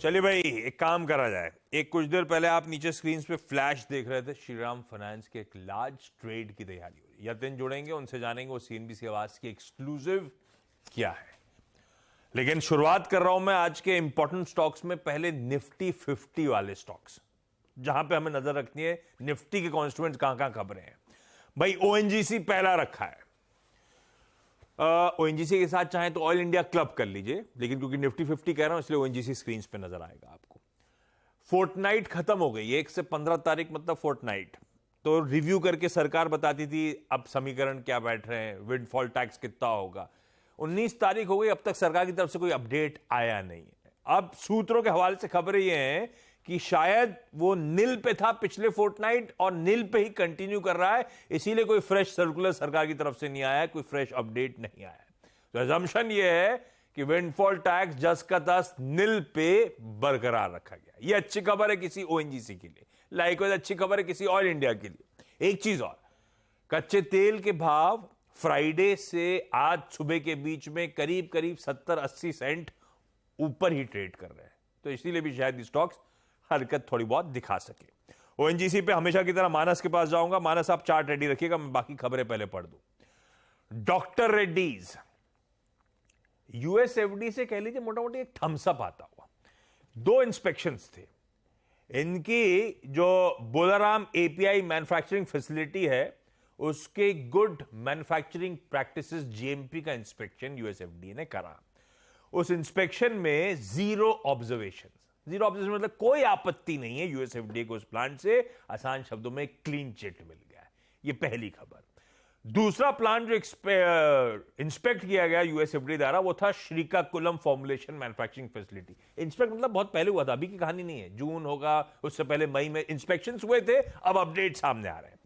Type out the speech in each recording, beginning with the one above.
चलिए भाई, एक काम करा जाए। एक कुछ देर पहले आप नीचे स्क्रीन पे फ्लैश देख रहे थे, श्रीराम फाइनेंस के एक लार्ज ट्रेड की तैयारी हो रही है। यतिन जुड़ेंगे, उनसे जानेंगे वो सीएनबीसी आवाज की एक्सक्लूसिव क्या है। लेकिन शुरुआत कर रहा हूं मैं आज के इंपॉर्टेंट स्टॉक्स में। पहले निफ्टी 50 वाले स्टॉक्स, जहां पे हमें नजर रखनी है निफ्टी के कॉन्स्टिट्यूएंट्स कहां कहां खबरें हैं। भाई ओएनजीसी पहला रखा है। ओएनजीसी के साथ चाहें तो ऑयल इंडिया क्लब कर लीजिए, लेकिन क्योंकि निफ्टी 50 कह रहा हूं इसलिए ओएनजीसी स्क्रीन पे नजर आएगा आपको। फोर्टनाइट खत्म हो गई, 1 से 15 तारीख मतलब फोर्टनाइट। तो रिव्यू करके सरकार बताती थी अब समीकरण क्या बैठ रहे हैं, विंडफॉल टैक्स कितना होगा। 19 तारीख हो गई, अब तक सरकार की तरफ से कोई अपडेट आया नहीं है। अब सूत्रों के हवाले से खबरें ये हैं कि शायद वो नील पे था पिछले फोर्टनाइट और नील पे ही कंटिन्यू कर रहा है, इसीलिए कोई फ्रेश सर्कुलर सरकार की तरफ से नहीं आया है, कोई फ्रेश अपडेट नहीं आया है। तो अजम्पशन ये है कि विंडफॉल टैक्स जस का तस नील पे बरकरार रखा गया। ये अच्छी खबर है किसी ओएनजीसी के लिए, लाइकवाइज अच्छी खबर है किसी ऑयल इंडिया के लिए। एक चीज और, कच्चे तेल के भाव फ्राइडे से आज सुबह के बीच में करीब करीब 70-80 सेंट ऊपर ही ट्रेड कर रहे हैं, तो इसीलिए भी शायद स्टॉक्स हरकत थोड़ी बहुत दिखा सके। ओएनजीसी पे हमेशा की तरह मानस के पास जाऊंगा। मानस, आप चार्ट रेडी रखिएगा, मैं बाकी खबरें पहले पढ़ दूं। डॉक्टर रेड्डीज यूएसएफडी से कह लीजिए मोटा मोटी एक थम्सअप आता हुआ। 2 इंस्पेक्शंस थे इनकी। जो बोलाराम एपीआई मैन्युफैक्चरिंग फैसिलिटी है उसके गुड मैन्युफैक्चरिंग प्रैक्टिसेस जीएमपी का इंस्पेक्शन यूएसएफडी ने करा। उस इंस्पेक्शन में जीरो ऑब्जर्वेशन मतलब कोई आपत्ति नहीं है यूएसएफडी को उस प्लांट से। आसान शब्दों में क्लीन चिट मिल गया है, ये पहली खबर। दूसरा प्लांट जो इंस्पेक्ट किया गया यूएसएफडी द्वारा वो था Srikakulam formulation manufacturing facility. Inspect मतलब बहुत पहले हुआ था, अभी की कहानी नहीं है। जून होगा, उससे पहले मई में इंस्पेक्शंस हुए थे, अब अपडेट सामने आ रहे हैं।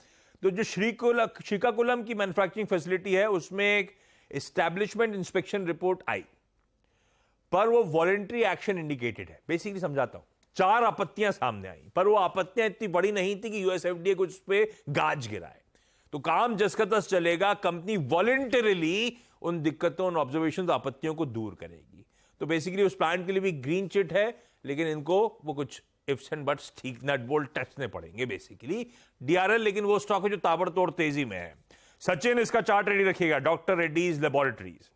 तो जो श्रीकाकुलम की मैन्युफैक्चरिंग फैसिलिटी है उसमें एक एस्टैब्लिशमेंट इंस्पेक्शन रिपोर्ट आई, पर वो वॉलंटरी एक्शन इंडिकेटेड है। बेसिकली समझाता हूं, 4 आपत्तियां सामने आई, पर वो आपत्तियां इतनी बड़ी नहीं थी कि यूएसएफडीए कुछ पे गाज गिराए। तो काम जस का तस चलेगा, कंपनी वॉलंटरीली उन दिक्कतों, उन ऑब्जर्वेशन, आपत्तियों को दूर करेगी। तो बेसिकली उस प्लांट के लिए भी ग्रीन चिट है, लेकिन इनको वो कुछ इफ्स एंड बट्स ठीक नट बोल्ट टेस्टने पड़ेंगे बेसिकली। डीआरएल लेकिन वो स्टॉक है जो ताबड़तोड़ तेजी में है। सचिन, इसका चार्ट रेडी रखिएगा। Doctor Reddy's laboratories.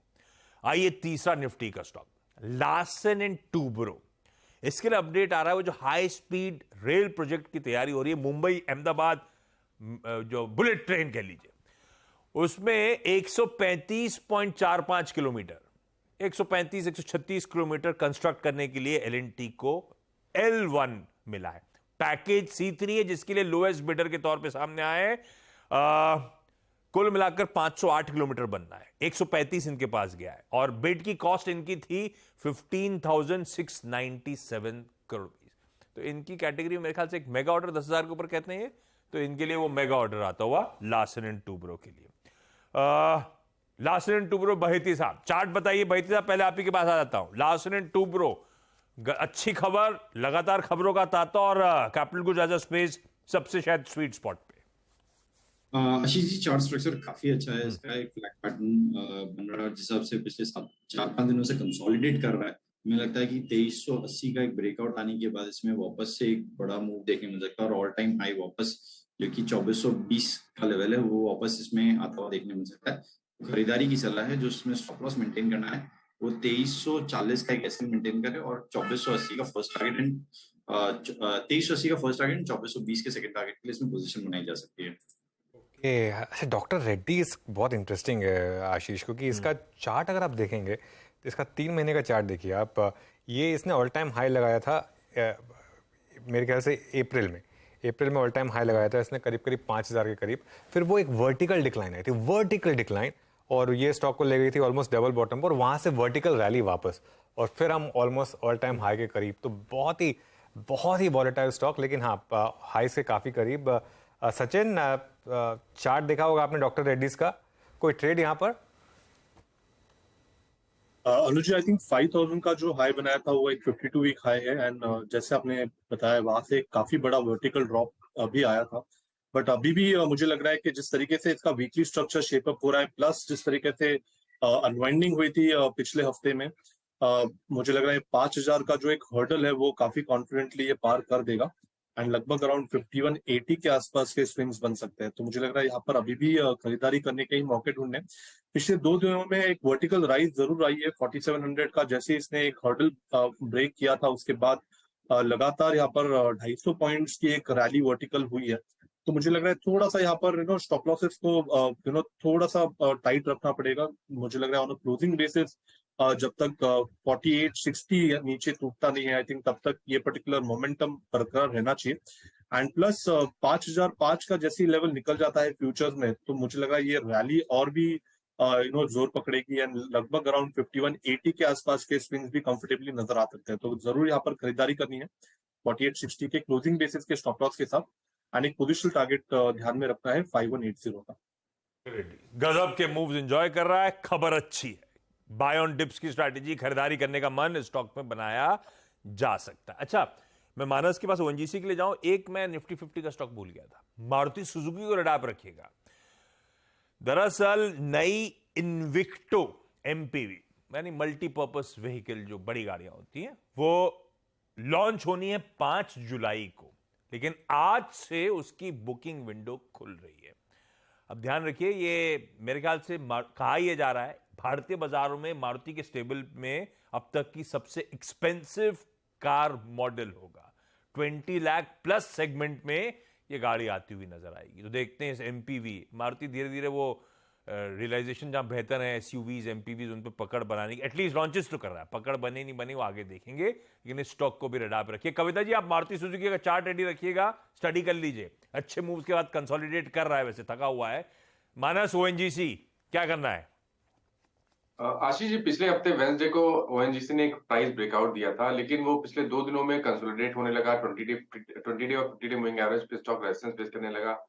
आइए तीसरा निफ्टी का स्टॉक, लार्सन एंड टूब्रो। इसके लिए अपडेट आ रहा है, वो जो हाई स्पीड रेल प्रोजेक्ट की तैयारी हो रही है मुंबई अहमदाबाद, जो बुलेट ट्रेन कह लीजिए, उसमें 135.45 किलोमीटर, 135-136 किलोमीटर कंस्ट्रक्ट करने के लिए एलएनटी को L1 मिला है। पैकेज C3 है जिसके लिए लोएस्ट बिडर के तौर पे सामने आए। कुल मिलाकर 508 किलोमीटर बनना है, 135 इनके पास गया है, और बिड की कॉस्ट इनकी थी 15,697 करोड़ रुपीस। तो इनकी कैटेगरी मेरे ख्याल से एक मेगा ऑर्डर 10,000 के ऊपर कहते हैं ये, तो इनके लिए वो मेगा ऑर्डर आता हुआ लार्सन एंड टूब्रो के लिए। लार्सन एंड टूब्रो, बहेती साहब चार्ट बताइए। बहेती साहब, पहले आप ही के पास आ जाता हूं। लार्सन एंड टूब्रो, अच्छी खबर, लगातार खबरों का तांता, और capital goods as a space सबसे शायद स्वीट स्पॉट पे। आशीष जी, चार्ट स्ट्रक्चर काफी अच्छा है इसका। एक फ्लैग पैटर्न बन रहा है जिस हिसाब से पिछले 4-5 दिनों से कंसोलिडेट कर रहा है। मुझे लगता है कि 2380 का एक ब्रेकआउट आने के बाद इसमें वापस से एक बड़ा मूव देखने मिल सकता है, और ऑल टाइम हाई वापस जो कि 2420 का लेवल है वो वापस इसमें आता हुआ देखने मिल सकता है। खरीदारी की सलाह है, जो इसमें स्टॉप लॉस मेंटेन करना है वो 2340 का एक एस्टिमेट मेंटेन करे, और 2480 का फर्स्ट टारगेट एंड 2380 का फर्स्ट टारगेट, 2420 के सेकंड टारगेट के लिए इसमें पोजीशन बनाई जा सकती है। अच्छा, डॉक्टर रेड्डीज बहुत इंटरेस्टिंग है आशीष, क्योंकि इसका चार्ट अगर आप देखेंगे तो इसका 3 महीने का चार्ट देखिए आप। ये इसने ऑल टाइम हाई लगाया था मेरे ख्याल से अप्रैल में ऑल टाइम हाई लगाया था इसने, करीब करीब 5,000 के करीब। फिर वो एक वर्टिकल डिक्लाइन आई थी, वर्टिकल डिक्लाइन, और ये स्टॉक को ले गई थी ऑलमोस्ट डबल बॉटम पर, वहां से वर्टिकल रैली वापस, और फिर हम ऑलमोस्ट ऑल टाइम हाई के करीब। तो बहुत ही वॉलेटाइल स्टॉक, लेकिन हाँ हाई से काफी करीब। सचिन, चार्ट देखा होगा आपने डॉक्टर रेड्डीज का, कोई ट्रेड यहाँ पर? अनुज, आई थिंक 5,000 का जो हाई बनाया था वो एक 52 वीक हाई है, एंड जैसे आपने बताया वहां से काफी बड़ा वर्टिकल ड्रॉप अभी आया था। बट अभी भी मुझे लग रहा है कि जिस तरीके से इसका वीकली स्ट्रक्चर शेप अप हो रहा है, प्लस जिस तरीके से अनवाइंडिंग हुई थी पिछले हफ्ते में, मुझे लग रहा है 5,000 का जो एक हर्डल है वो काफी कॉन्फिडेंटली ये पार कर देगा एंड लगभग अराउंड 5180 के आसपास के स्विंग्स बन सकते हैं। तो मुझे लग रहा है यहाँ पर अभी भी खरीदारी करने के ही मौके ढूंढने। पिछले 2 दिनों में एक वर्टिकल राइज जरूर आई है 4700 का, जैसे इसने एक हर्डल ब्रेक किया था उसके बाद लगातार यहाँ पर 250 पॉइंट्स की एक रैली वर्टिकल हुई है। तो मुझे लग रहा है थोड़ा सा यहाँ पर स्टॉप लॉसेस को थोड़ा सा टाइट रखना पड़ेगा। मुझे लग रहा है ऑन क्लोजिंग बेसिस जब तक 4860 नीचे टूटता नहीं है, आई थिंक तब तक ये पर्टिकुलर मोमेंटम बरकरार रहना चाहिए। एंड प्लस 5005 का जैसी लेवल निकल जाता है फ्यूचर्स में, तो मुझे लग रहा है ये रैली और भी जोर पकड़ेगी एंड लगभग अराउंड 5180 के आसपास के स्विंग्स भी कंफर्टेबली नजर आ सकते हैं। तो जरूर यहाँ पर खरीदारी करनी है 4860 के क्लोजिंग बेसिस के स्टॉप लॉस के साथ एंड एक पोजिशनल टारगेट ध्यान में रखना है 5180 का। गजब के मूव्स एंजॉय कर रहा है, खबर अच्छी है। बाय ऑन डिप्स की स्ट्रैटेजी, खरीदारी करने का मन स्टॉक में बनाया जा सकता है। अच्छा, मैं मानस के पास ओएनजीसी के लिए जाऊं, एक मैं निफ्टी 50 का स्टॉक भूल गया था, मारुति सुजुकी को रडार पर रखिएगा। दरअसल नई इन्विक्टो एमपीवी यानी मल्टीपर्पस व्हीकल जो बड़ी गाड़ियां होती हैं वो लॉन्च होनी है 5 जुलाई को, लेकिन आज से उसकी बुकिंग विंडो खुल रही है। अब ध्यान रखिए, ये मेरे ख्याल से कहा यह जा रहा है भारतीय बाजारों में मारुति के स्टेबल में अब तक की सबसे एक्सपेंसिव कार मॉडल होगा। 20 लाख प्लस सेगमेंट में ये गाड़ी आती हुई नजर आएगी। तो देखते हैं इस एमपीवी मारुति धीरे धीरे वो रियलाइजेशन जहां बेहतर है एसयूवीज एमपीवीज उन पर पकड़ बनाने की एटलीस्ट लॉन्चेस तो कर रहा है। पकड़ बने नहीं बने वो आगे देखेंगे, लेकिन इस स्टॉक को भी रडार पे रखिए। कविता जी, आप मारुति सुजुकी का चार्ट रेडी रखिएगा, स्टडी कर लीजिए। अच्छे मूव्स के बाद कंसोलिडेट कर रहा है, वैसे थका हुआ है। मानस ओएनजीसी क्या करना है? आशीष जी, पिछले हफ्ते वेंसडे को ओएनजीसी ने एक प्राइस ब्रेकआउट दिया था, लेकिन वो पिछले 2 दिनों में कंसोलिडेट होने लगा। 20 डे और 50 डे मूविंग एवरेज पे स्टॉक रेजिस्टेंस फेस करने लगा।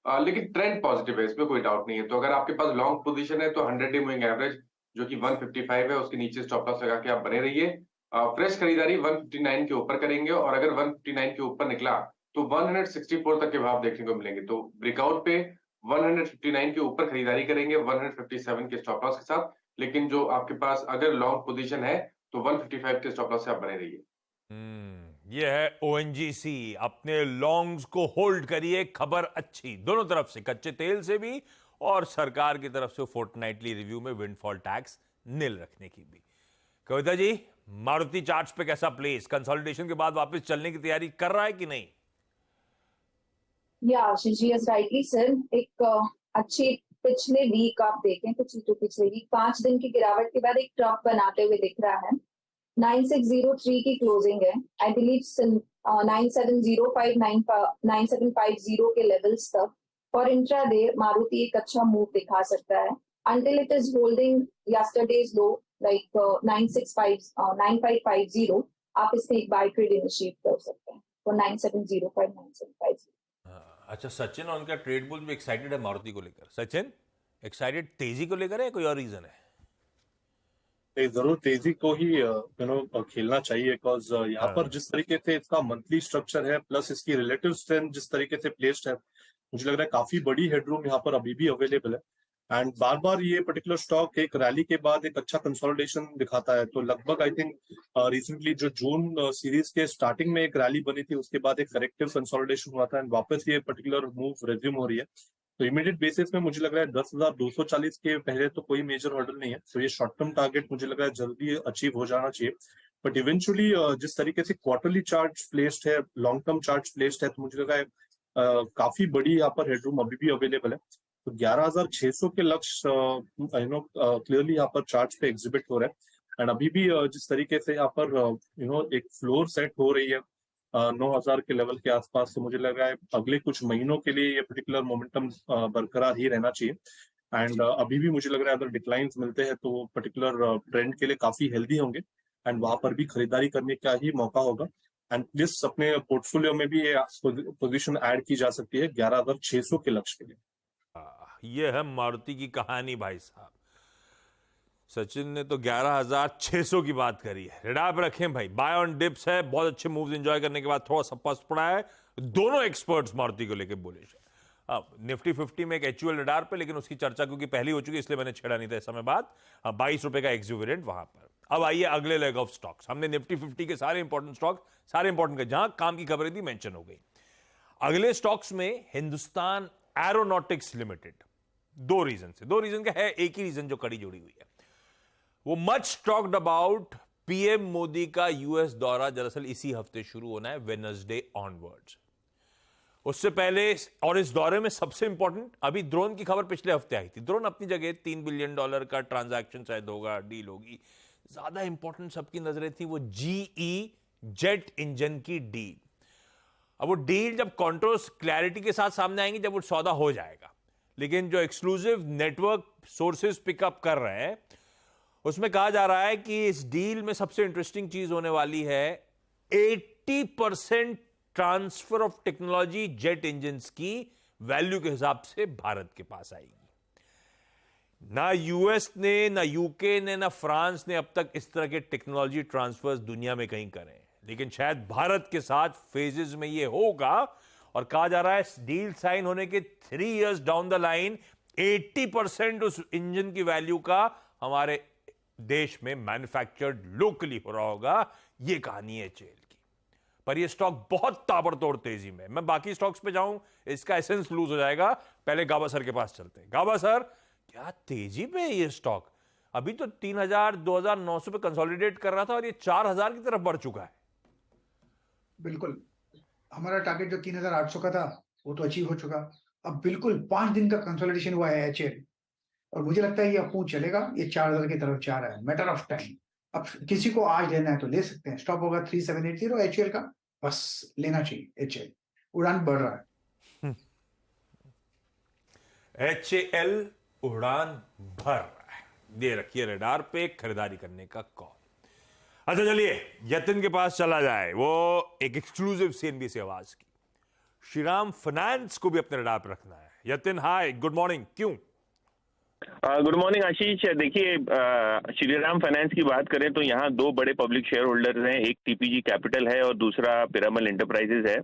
लेकिन ट्रेंड पॉजिटिव है, इसमें कोई डाउट नहीं है। तो अगर आपके पास लॉन्ग पोजीशन है तो 100 डे मूविंग एवरेज जो कि 155 है उसके नीचे स्टॉप लॉस लगा के आप बने रहिए। फ्रेश खरीदारी 159 के ऊपर करेंगे और अगर 159 के ऊपर निकला तो 164 तक के भाव देखने को मिलेंगे। तो ब्रेकआउट पे 159 के ऊपर खरीदारी करेंगे 157 के स्टॉप लॉस के साथ। लेकिन जो आपके पास अगर लॉन्ग पोजीशन है तो 155 के स्टॉप लॉस से आप बने रहिए। ये है ओएनजीसी, अपने लॉन्ग्स को होल्ड करिए। खबर अच्छी दोनों तरफ से, कच्चे तेल से भी और सरकार की तरफ से फोर्टनाइटली रिव्यू में विंडफॉल टैक्स नील रखने की भी। कविता जी, मारुति चार्ट्स पे कैसा प्लेस, कंसोलिडेशन के बाद वापस चलने की तैयारी कर रहा है कि नहीं? या आशीष जी, राइटली सर, एक अच्छी पिछले वीक आप देखें तो पिछले वीक 5 दिन की गिरावट के बाद एक ट्रफ बनाते हुए दिख रहा है। 9603 की क्लोजिंग है, आई बिलीव 9705 9750 के लेवल्स तक फॉर इंट्राडे मारुति एक अच्छा मूव दिखा सकता है until it is holding yesterday's low like 9550। आप इसमें एक बाय ट्रेड इनिशिएट कर सकते हैं for 9705 9750। अच्छा, सचिन और उनका ट्रेड बुल भी एक्साइटेड है मारुति को लेकर। सचिन एक्साइटेड तेजी को लेकर है, कोई और रीजन है? जरूर तेजी को ही खेलना चाहिए, बिकॉज यहाँ पर जिस तरीके से इसका मंथली स्ट्रक्चर है प्लस इसकी रिलेटिव स्ट्रेंथ जिस तरीके से प्लेस्ड है, मुझे लग रहा है काफी बड़ी हेडरूम यहाँ पर अभी भी अवेलेबल है। एंड बार बार ये पर्टिकुलर स्टॉक एक रैली के बाद एक अच्छा कंसोलिडेशन दिखाता है। तो लगभग आई थिंक रिसेंटली जो जून सीरीज के स्टार्टिंग में एक रैली बनी थी उसके बाद एक करेक्टिव कंसोलिडेशन हुआ था एंड वापस ये पर्टिकुलर मूव रिज्यूम हो रही है। तो इमीडिएट बेसिस में मुझे लग रहा है 10,240 के पहले तो कोई मेजर हर्डल नहीं है। तो ये शॉर्ट टर्म टारगेट मुझे लग रहा है जल्दी अचीव हो जाना चाहिए। बट इवेंचुअली जिस तरीके से क्वार्टरली चार्ट प्लेस्ड है, लॉन्ग टर्म चार्ट प्लेस्ड है, तो मुझे लग रहा है काफी बड़ी यहाँ पर हेडरूम अभी भी अवेलेबल है। तो 11,600 के लक्ष्य क्लियरली यहाँ पर चार्ट पे एग्जिबिट हो रहा है। एंड अभी भी जिस तरीके से यहाँ पर एक फ्लोर सेट हो रही है 9,000 के लेवल के आसपास, तो मुझे लग रहा है अगले कुछ महीनों के लिए ये पर्टिकुलर मोमेंटम बरकरार ही रहना चाहिए। एंड अभी भी मुझे लग रहा है अगर डिक्लाइंस मिलते हैं तो पर्टिकुलर ट्रेंड के लिए काफी हेल्दी होंगे एंड वहां पर भी खरीदारी करने का ही मौका होगा। एंड प्लीज अपने पोर्टफोलियो में भी ये पोजीशन ऐड की जा सकती है 11,600 के लक्ष्य के लिए। ये है मारुति की कहानी भाई साहब। सचिन ने तो 11,600 की बात करी है। रडार पे रखें भाई, बाय ऑन डिप्स है, बहुत अच्छे मूव्स एंजॉय करने के बाद थोड़ा सा पस्त पड़ा है। दोनों एक्सपर्ट्स मारुति को लेकर बुलिश है। अब निफ्टी 50 में एक एचयूएल रडार पे, लेकिन उसकी चर्चा क्योंकि पहली हो चुकी इसलिए मैंने छेड़ा नहीं था इस समय बाद। 22 रुपए का एक्सुवेरेंट वहां पर। अब आइए अगले लेग ऑफ स्टॉक्स। हमने निफ्टी 50 के सारे इंपॉर्टेंट स्टॉक, सारे इंपॉर्टेंट जहां काम की खबरें थी मेंशन हो गई। अगले स्टॉक्स में हिंदुस्तान एरोनॉटिक्स लिमिटेड, दो रीजन का है, एक ही रीजन जो कड़ी जुड़ी हुई है। वो much talked about PM Modi का यूएस दौरा दरअसल इसी हफ्ते शुरू होना है, वेडनेसडे ऑनवर्ड्स। उससे पहले और इस दौरे में सबसे इंपॉर्टेंट, अभी ड्रोन की खबर पिछले हफ्ते आई थी। ड्रोन अपनी जगह $3 बिलियन का ट्रांजैक्शन शायद होगा, डील होगी। ज्यादा इंपॉर्टेंट सबकी नजरें थी वो जीई जेट इंजन की डील। अब वो डील जब कॉन्ट्रोस क्लैरिटी के साथ सामने आएंगे, जब वो सौदा हो जाएगा, लेकिन जो एक्सक्लूसिव नेटवर्क सोर्सेज पिकअप कर रहे हैं उसमें कहा जा रहा है कि इस डील में सबसे इंटरेस्टिंग चीज होने वाली है 80% transfer of technology jet engines की वैल्यू के हिसाब से भारत के पास आएगी। ना यूएस ने, ना यूके ने, ना फ्रांस ने अब तक इस तरह के टेक्नोलॉजी ट्रांसफर्स दुनिया में कहीं करे हैं, लेकिन शायद भारत के साथ फेजेस में यह होगा। और कहा जा रहा है डील साइन होने के 3 इयर्स डाउन द लाइन 80% उस इंजन की वैल्यू का हमारे देश में मैन्युफैक्चर्ड लोकली हो रहा होगा। यह कहानी है एचएएल की, पर यह स्टॉक बहुत ताबड़तोड़ तेजी में। मैं बाकी स्टॉक्स पे जाऊं, इसका एसेंस लूज हो जाएगा। पहले गाबा सर के पास चलते हैं। गाबा सर, क्या तेजी पे है ये स्टॉक? अभी तो 3000 2900 पे कंसोलिडेट कर रहा था और ये 4000 की तरफ बढ़ चुका है। बिल्कुल, हमारा टारगेट जो 3800 का था वो तो अचीव हो चुका। अब बिल्कुल 5 दिन का कंसोलिडेशन हुआ है एचएएल, और मुझे लगता है ये अपूर्ण चलेगा। ये 4000 की तरफ जा रहा है, मैटर ऑफ टाइम। अब किसी को आज लेना है तो ले सकते हैं। स्टॉप होगा 3780 एचएएल का, बस लेना चाहिए। एचएएल उड़ान बढ़ रहा है। एचएएल उड़ान भर रहा है, दे रखिए रडार पे खरीदारी करने का कॉल। अच्छा चलिए यतिन के पास चला जाए, वो एक एक्सक्लूसिव सीएनबी से आवाज की। श्रीराम फाइनेंस को भी अपने रडार पर रखना है। यतिन हाय, गुड मॉर्निंग। क्यों? गुड मॉर्निंग आशीष। देखिए, श्रीराम फाइनेंस की बात करें तो यहाँ 2 बड़े पब्लिक शेयर होल्डर्स हैं, एक टीपीजी कैपिटल है और दूसरा पिरामल एंटरप्राइजेज है।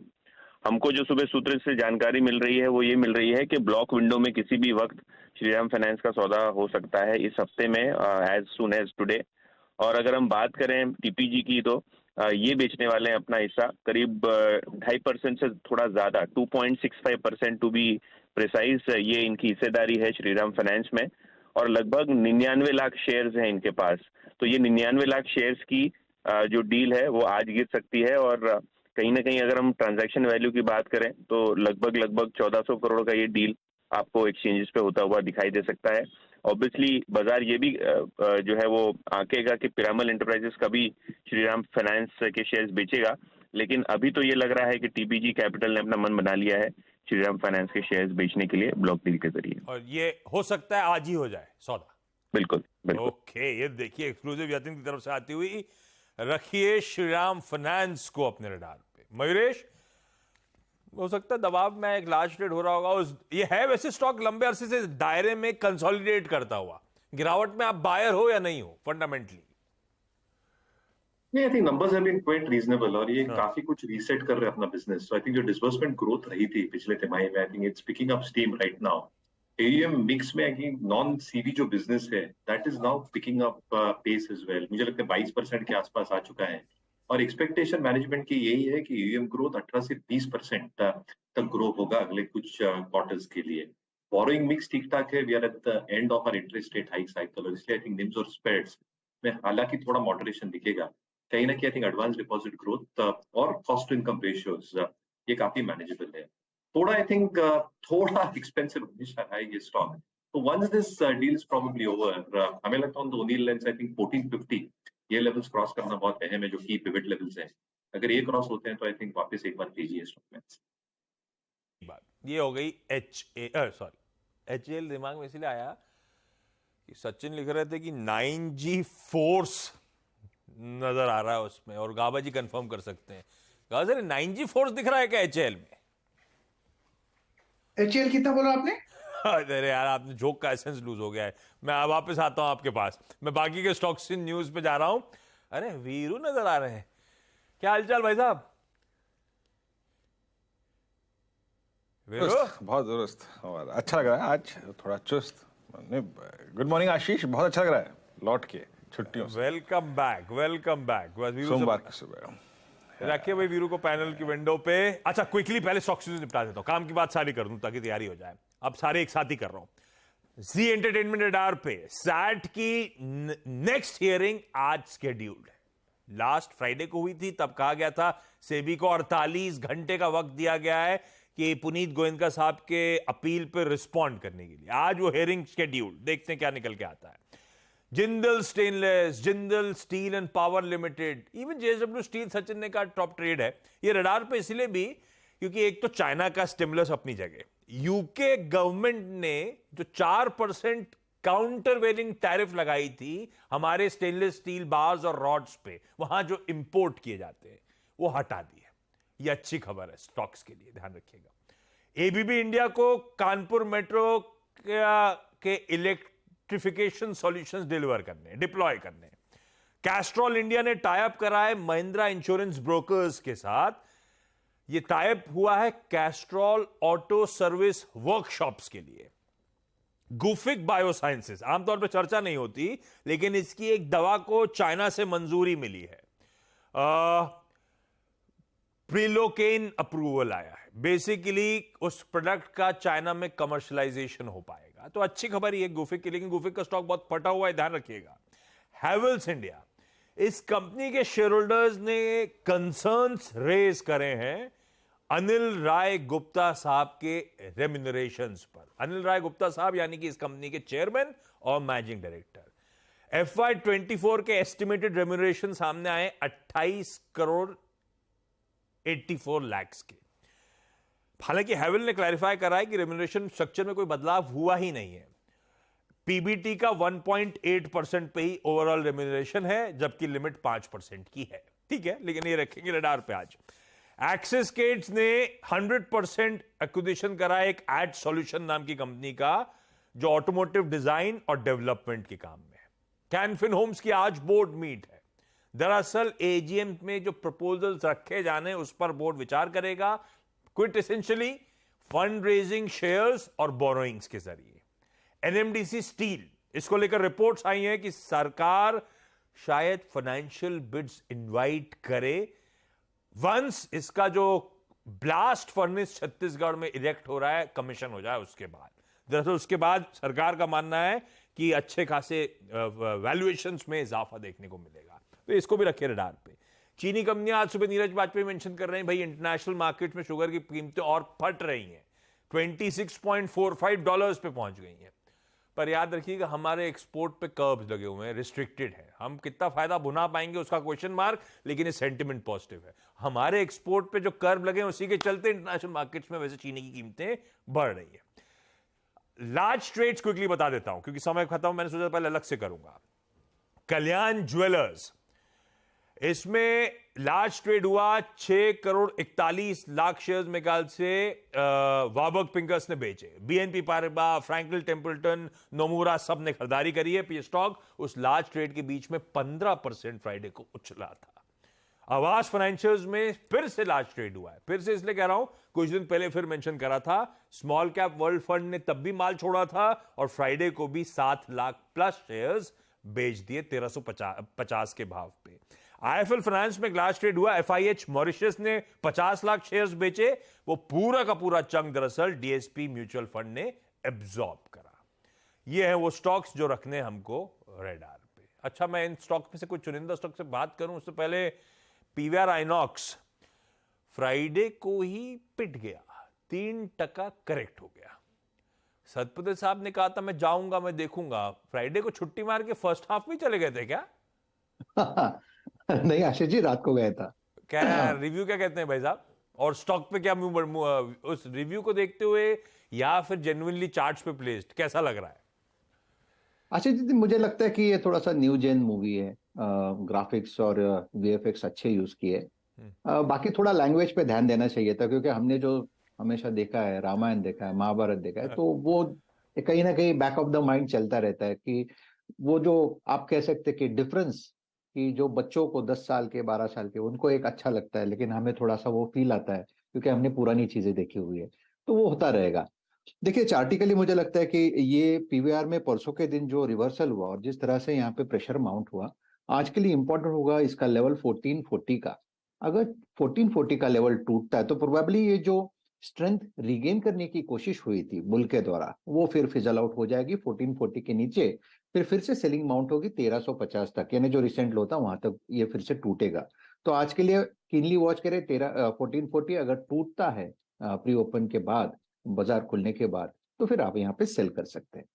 हमको जो सुबह सूत्र से जानकारी मिल रही है वो ये मिल रही है कि ब्लॉक विंडो में किसी भी वक्त श्रीराम फाइनेंस का सौदा हो सकता है इस हफ्ते में, एज सून एज टुडे। और अगर हम बात करें टीपीजी की तो ये बेचने वाले हैं अपना हिस्सा करीब 2.5% से थोड़ा ज्यादा, 2.65% टू बी प्रिसाइज, ये इनकी हिस्सेदारी है श्रीराम फाइनेंस में। और लगभग 99 लाख शेयर्स हैं इनके पास। तो ये 99 लाख शेयर्स की जो डील है वो आज गिर सकती है। और कहीं ना कहीं अगर हम ट्रांजैक्शन वैल्यू की बात करें तो लगभग 1400 करोड़ का ये डील आपको एक्सचेंजेस पे होता हुआ दिखाई दे सकता है। ऑब्वियसली बाजार ये भी जो है वो आंकेगा कि पिरामल एंटरप्राइजेस कभी श्रीराम फाइनेंस के शेयर्स बेचेगा, लेकिन अभी तो ये लग रहा है कि टीपीजी कैपिटल ने अपना मन बना लिया है श्रीराम फाइनेंस के शेयर्स बेचने के लिए ब्लॉक डील के जरिए। और ये हो सकता है आज ही हो जाए सौदा। बिल्कुल बिल्कुल। ओके, ये देखिए एक्सक्लूसिव यतिन की तरफ से आती हुई। रखिए श्रीराम फाइनेंस को अपने रडार पे। मयूरेश, हो सकता है दबाव में एक लार्ज ट्रेड हो रहा होगा। ये है वैसे स्टॉक लंबे अरसे से दायरे में कंसोलिडेट करता हुआ, गिरावट में आप बायर हो या नहीं हो fundamentally? I think numbers have been quite reasonable और ये काफी कुछ रीसेट कर रहे हैं अपना बिजनेस। सो आई थिंक जो डिसबर्समेंट ग्रोथ रही थी पिछले तिमाही में, I think it's picking up steam right now. AUM mix में आई थिंक नॉन सीवी जो बिजनेस है that is now picking up pace as well. मुझे लगता है 22% के आसपास आ चुका है और एक्सपेक्टेशन मैनेजमेंट की यही है कि एयूएम ग्रोथ 18 से 20% तक ग्रो होगा अगले कुछ क्वार्टर्स के लिए। बोरोइंग मिक्स ठीक ठाक है, we are at the end of our interest rate hike cycle, और इसलिए आई थिंक निम्स और स्प्रेड्स में हालांकि थोड़ा मॉडरेशन दिखेगा। कहीं ना कहीं I think advance deposit growth और कॉस्ट टू इनकम रेशियोज ये काफी मैनेजेबल है। थोड़ा आई थिंक थोड़ा एक्सपेंसिव हमेशा है ये स्टॉक। तो once this deal is probably over, हमें लगता है on the O'Neil lens I think 1450 ये लेवल्स क्रॉस करना बहुत अहम है, जो की पिवट लेवल्स हैं। अगर ये क्रॉस होते हैं तो आई थिंक वापस एक बार तेजी है स्टॉक में। ये हो गई एचएएल। दिमाग में इसलिए आया कि सचिन लिख रहे थे कि 9G फोर्स नजर आ रहा है उसमें, और गाबा जी कंफर्म कर सकते हैं। गाबा सर 9G फोर्स दिख रहा है क्या एचएएल में? एचएएल कितना बोला आपने? अरे यार, आपने जोक का एसेंस लूज हो गया है। मैं वापस आता हूं आपके पास, मैं बाकी के स्टॉक्स न्यूज पे जा रहा हूं। अरे वीरू नजर आ रहे हैं, क्या हालचाल भाई साहब? वीरू बहुत दुरुस्त और अच्छा लग रहा है आज, थोड़ा चुस्त। गुड मॉर्निंग आशीष, बहुत अच्छा लग रहा है लौट के। छुट्टियों से। Welcome back, welcome back. बस वीरू से- सोमवार की सुबह रखिए भाई वीरू को पैनल की विंडो पे। अच्छा, क्विकली पहले स्टॉक्स न्यूज़ निपटा देता हूं, काम की बात सारी कर दूं ताकि तैयारी हो जाए। अब सारे एक साथ ही कर रहा हूं। जी एंटरटेनमेंट रडार पे सैट की नेक्स्ट हियरिंग आज शेड्यूल्ड है। लास्ट फ्राइडे को हुई थी, तब कहा गया था सेबी को 48 घंटे का वक्त दिया गया है कि पुनीत गोयनका साहब के अपील पर रिस्पॉन्ड करने के लिए। आज वो हियरिंग शेड्यूल्ड, देखते हैं क्या निकल के आता है। Jindal stainless, Jindal steel and power limited, even JSW steel Sachin ने कहा टॉप ट्रेड है। ये रडार पे इसलिए भी क्योंकि एक तो चाइना का स्टिमुलस अपनी जगह, यूके गवर्नमेंट ने जो 4% काउंटर वेलिंग टैरिफ लगाई थी हमारे स्टेनलेस स्टील बार्स और रॉड्स पे, वहां जो इंपोर्ट किए जाते हैं वो हटा दिए। ये अच्छी खबर है स्टॉक्स के लिए, ध्यान रखिएगा। एबीबी इंडिया को कानपुर मेट्रो के इलेक्ट्रिफिकेशन सॉल्यूशंस डिलीवर करने, डिप्लॉय करने। कैस्ट्रॉल इंडिया ने टाइप करा है महिंद्रा इंश्योरेंस ब्रोकर्स के साथ। ये टाइप हुआ है कैस्ट्रॉल ऑटो सर्विस वर्कशॉप्स के लिए। गुफिक बायोसाइंसेस, आमतौर पर चर्चा नहीं होती, लेकिन इसकी एक दवा को चाइना से मंजूरी मिली है। प्रिलोकेन अप्रूवल आया है। बेसिकली उस प्रोडक्ट का चाइना में कमर्शलाइजेशन हो पाएगा, तो अच्छी खबर ये गुफिक की। लेकिन गुफिक का स्टॉक बहुत फटा हुआ है, ध्यान रखिएगा। हैवेल्स इंडिया, इस कंपनी के शेयर होल्डर्स ने कंसर्न्स रेज करे हैं अनिल राय गुप्ता साहब के रेम्यूनरेशंस पर। अनिल राय गुप्ता साहब यानी कि इस कंपनी के चेयरमैन और मैनेजिंग डायरेक्टर। FY24 के एस्टिमेटेड रेम्यूनरेशन सामने आए 28 करोड़ 84 लाख के। हालांकि हैवेल ने क्लैरिफाई करा है कि रेम्यूनरेशन स्ट्रक्चर में कोई बदलाव हुआ ही नहीं है। पीबीटी का 1.8% पे ही ओवरऑल रेम्यूनरेशन है, जबकि लिमिट 5% की है। ठीक है, लेकिन ये रखेंगे रडार पे आज। एक्सिस केट्स ने 100% एक्विजिशन करा एक एड सॉल्यूशन नाम की कंपनी का, जो ऑटोमोटिव डिजाइन और डेवलपमेंट के काम में है। कैनफिन होम्स की आज बोर्ड मीट है। दरअसल एजीएम में जो प्रपोजल्स रखे जाने उस पर बोर्ड विचार करेगा, quit essentially fund raising, shares और बोरोइंग्स के जरिए। एनएमडीसी स्टील, इसको लेकर रिपोर्ट्स आई हैं कि सरकार शायद फाइनेंशियल बिड्स इनवाइट करे वंस इसका जो ब्लास्ट फर्नेस छत्तीसगढ़ में इरेक्ट हो रहा है कमीशन हो जाए उसके बाद। दरअसल उसके बाद सरकार का मानना है कि अच्छे खासे वैल्यूएशंस में इजाफा देखने को मिलेगा, तो इसको भी रखिए रडार पे। चीनी कंपनियां आज सुबह नीरज वाजपेयी मेंशन कर रहे हैं भाई इंटरनेशनल मार्केट में शुगर की कीमतें और फट रही हैं, $26.45 पे पहुंच गई हैं। पर याद रखिएगा हमारे एक्सपोर्ट पे कर्ब्स लगे हुए हैं, रिस्ट्रिक्टेड है। हम कितना फायदा भुना पाएंगे उसका क्वेश्चन मार्क, लेकिन ये सेंटिमेंट पॉजिटिव है। हमारे एक्सपोर्ट पे जो कर्व लगे हैं उसी के चलते इंटरनेशनल मार्केट्स में वैसे चीनी की कीमतें बढ़ रही है। लार्ज ट्रेड्स क्विकली बता देता हूं क्योंकि समय खत्म, मैंने सोचा पहले अलग से करूंगा। कल्याण ज्वेलर्स, इसमें लार्ज ट्रेड हुआ 6 करोड़ 41 लाख शेयर्स में ख्याल से वाबर्ग पिंकर्स ने बेचे। BNP Paribas, Franklin Templeton, Nomura सब ने खरीदारी करी है। ये स्टॉक उस लार्ज ट्रेड के बीच में 15% फ्राइडे को उछला था। आवास फाइनेंशियल्स में फिर से लार्ज ट्रेड हुआ है। फिर से इसलिए कह रहा हूं, कुछ दिन पहले फिर मेंशन करा था, स्मॉल कैप वर्ल्ड फंड ने तब भी माल छोड़ा था और फ्राइडे को भी 7 लाख प्लस शेयर्स बेच दिए 1350 के भाव पे। आईएफएल फाइनेंस में लार्ज ट्रेड हुआ। एफआईएच मॉरिशस ने 50 लाख शेयर्स बेचे। वो पूरा का पूरा चंक दरअसल डीएसपी म्यूचुअल फंड ने एब्जॉर्ब करा। ये है वो स्टॉक्स जो रखने हमको रेडार पे। अच्छा, मैं इन स्टॉक्स में से कुछ चुनिंदा स्टॉक से बात करूं उससे पहले पीवीआर आइनॉक्स फ्राइडे को ही पिट गया, 3% करेक्ट हो गया। सतपति साहब ने कहा था मैं जाऊंगा, मैं देखूंगा। फ्राइडे को छुट्टी मार के फर्स्ट हाफ में चले गए थे क्या? नहीं आशीष जी, रात को गया था। क्या रिव्यू क्या कहते हैं भाई साहब? और स्टॉक पे क्या उस रिव्यू को देखते हुए या फिर जेन्युइनली चार्ट्स पे प्लेस्ड कैसा लग रहा है? आशीष जी, मुझे लगता है कि ये थोड़ा सा न्यू जेन मूवी है। ग्राफिक्स और वीएफएक्स अच्छे यूज किए। बाकी थोड़ा लैंग्वेज पे ध्यान देना चाहिए था, क्योंकि हमने जो हमेशा देखा है, रामायण देखा है, महाभारत देखा है, तो वो कहीं ना कहीं बैक ऑफ द माइंड चलता रहता है कि वो जो आप कह सकते कि डिफरेंस कि जो बच्चों को 10 साल के 12 साल के उनको एक अच्छा लगता है, लेकिन हमें थोड़ा सा वो फील आता है क्योंकि हमने पुरानी चीजें देखी हुई है, तो वो होता रहेगा। देखिए चार्टिकली मुझे लगता है कि ये पीवीआर में परसों के दिन जो रिवर्सल हुआ और जिस तरह से यहाँ पे प्रेशर माउंट हुआ, आज के लिए इंपॉर्टेंट होगा इसका लेवल 1440 का। अगर 1440 का लेवल टूटता है तो प्रोबेबली ये जो स्ट्रेंथ रिगेन करने की कोशिश हुई थी बुल के द्वारा वो फिर फिजल आउट हो जाएगी 1440 के नीचे। फिर से सेलिंग माउंट होगी 1350 तक, यानी जो रिसेंट लो था वहां तक ये फिर से टूटेगा। तो आज के लिए कीनली वॉच करें 1440 अगर टूटता है प्री ओपन के बाद, बाजार खुलने के बाद, तो फिर आप यहाँ पे सेल कर सकते हैं।